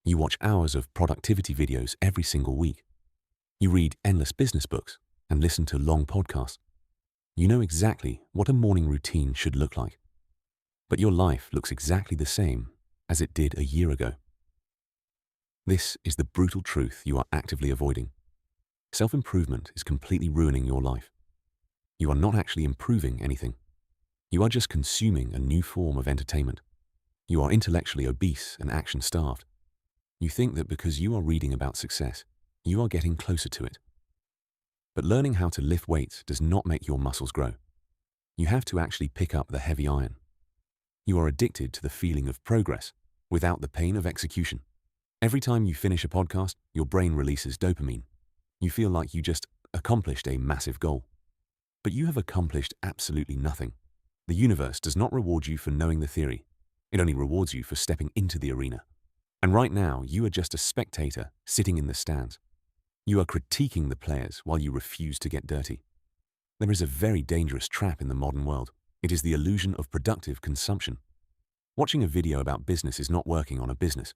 You watch hours of productivity videos every single week. You read endless business books and listen to long podcasts. You know exactly what a morning routine should look like. But your life looks exactly the same as it did a year ago. This is the brutal truth you are actively avoiding. Self-improvement is completely ruining your life. You are not actually improving anything. You are just consuming a new form of entertainment. You are intellectually obese and action-starved. You think that because you are reading about success, you are getting closer to it. But learning how to lift weights does not make your muscles grow. You have to actually pick up the heavy iron. You are addicted to the feeling of progress without the pain of execution. Every time you finish a podcast, your brain releases dopamine. You feel like you just accomplished a massive goal. But you have accomplished absolutely nothing. The universe does not reward you for knowing the theory. It only rewards you for stepping into the arena. And right now, you are just a spectator sitting in the stands. You are critiquing the players while you refuse to get dirty. There is a very dangerous trap in the modern world. It is the illusion of productive consumption. Watching a video about business is not working on a business.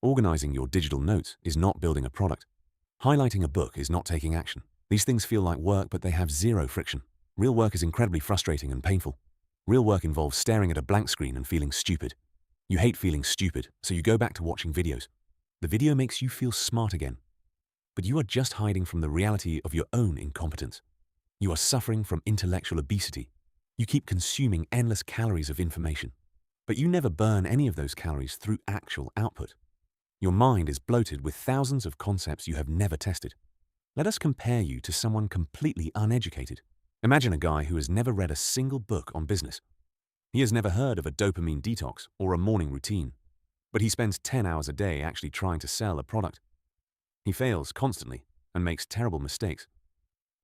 Organizing your digital notes is not building a product. Highlighting a book is not taking action. These things feel like work, but they have zero friction. Real work is incredibly frustrating and painful. Real work involves staring at a blank screen and feeling stupid. You hate feeling stupid, so you go back to watching videos. The video makes you feel smart again. But you are just hiding from the reality of your own incompetence. You are suffering from intellectual obesity. You keep consuming endless calories of information. But you never burn any of those calories through actual output. Your mind is bloated with thousands of concepts you have never tested. Let us compare you to someone completely uneducated. Imagine a guy who has never read a single book on business. He has never heard of a dopamine detox or a morning routine, but he spends 10 hours a day actually trying to sell a product. He fails constantly and makes terrible mistakes,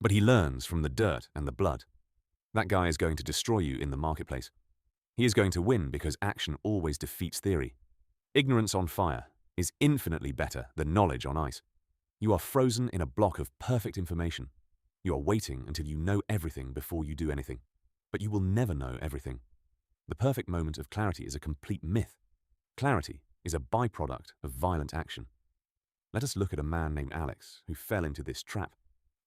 but he learns from the dirt and the blood. That guy is going to destroy you in the marketplace. He is going to win because action always defeats theory. Ignorance on fire is infinitely better than knowledge on ice. You are frozen in a block of perfect information. You are waiting until you know everything before you do anything, but you will never know everything. The perfect moment of clarity is a complete myth. Clarity is a byproduct of violent action. Let us look at a man named Alex who fell into this trap.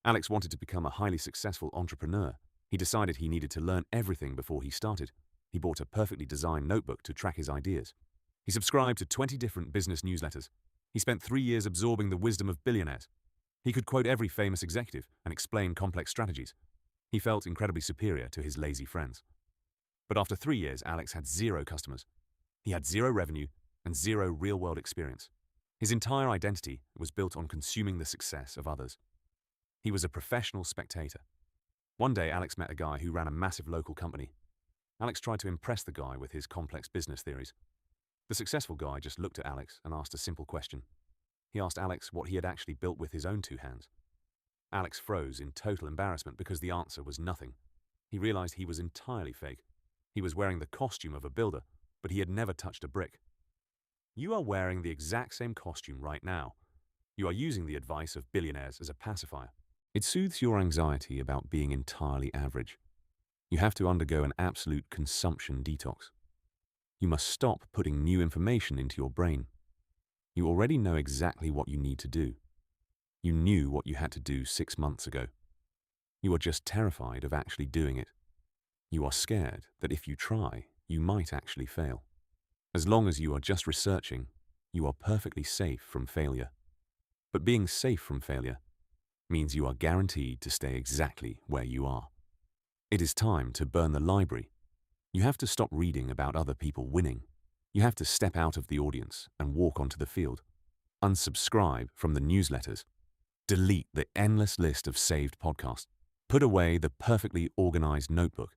Alex wanted to become a highly successful entrepreneur. He decided he needed to learn everything before he started. He bought a perfectly designed notebook to track his ideas. He subscribed to 20 different business newsletters. He spent 3 years absorbing the wisdom of billionaires. He could quote every famous executive and explain complex strategies. He felt incredibly superior to his lazy friends. But after 3 years, Alex had 0 customers. He had 0 revenue and 0 real-world experience. His entire identity was built on consuming the success of others. He was a professional spectator. One day, Alex met a guy who ran a massive local company. Alex tried to impress the guy with his complex business theories. The successful guy just looked at Alex and asked a simple question. He asked Alex what he had actually built with his own 2 hands. Alex froze in total embarrassment because the answer was nothing. He realized he was entirely fake. He was wearing the costume of a builder, but he had never touched a brick. You are wearing the exact same costume right now. You are using the advice of billionaires as a pacifier. It soothes your anxiety about being entirely average. You have to undergo an absolute consumption detox. You must stop putting new information into your brain. You already know exactly what you need to do. You knew what you had to do 6 months ago. You are just terrified of actually doing it. You are scared that if you try, you might actually fail. As long as you are just researching, you are perfectly safe from failure. But being safe from failure means you are guaranteed to stay exactly where you are. It is time to burn the library. You have to stop reading about other people winning. You have to step out of the audience and walk onto the field. Unsubscribe from the newsletters. Delete the endless list of saved podcasts. Put away the perfectly organized notebook.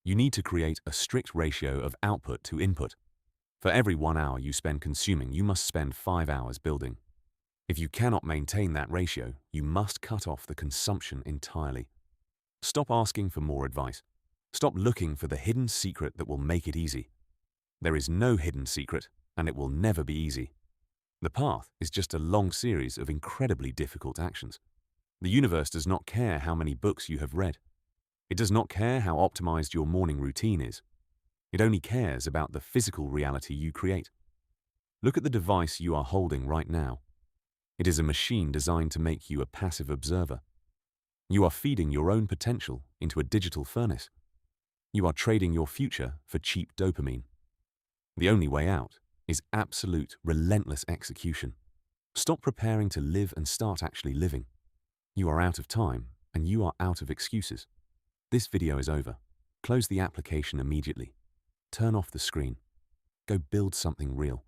You need to create a strict ratio of output to input. For every 1 hour you spend consuming, you must spend 5 hours building. If you cannot maintain that ratio, you must cut off the consumption entirely. Stop asking for more advice. Stop looking for the hidden secret that will make it easy. There is no hidden secret, and it will never be easy. The path is just a long series of incredibly difficult actions. The universe does not care how many books you have read. It does not care how optimized your morning routine is. It only cares about the physical reality you create. Look at the device you are holding right now. It is a machine designed to make you a passive observer. You are feeding your own potential into a digital furnace. You are trading your future for cheap dopamine. The only way out is absolute, relentless execution. Stop preparing to live and start actually living. You are out of time, and you are out of excuses. This video is over. Close the application immediately. Turn off the screen. Go build something real.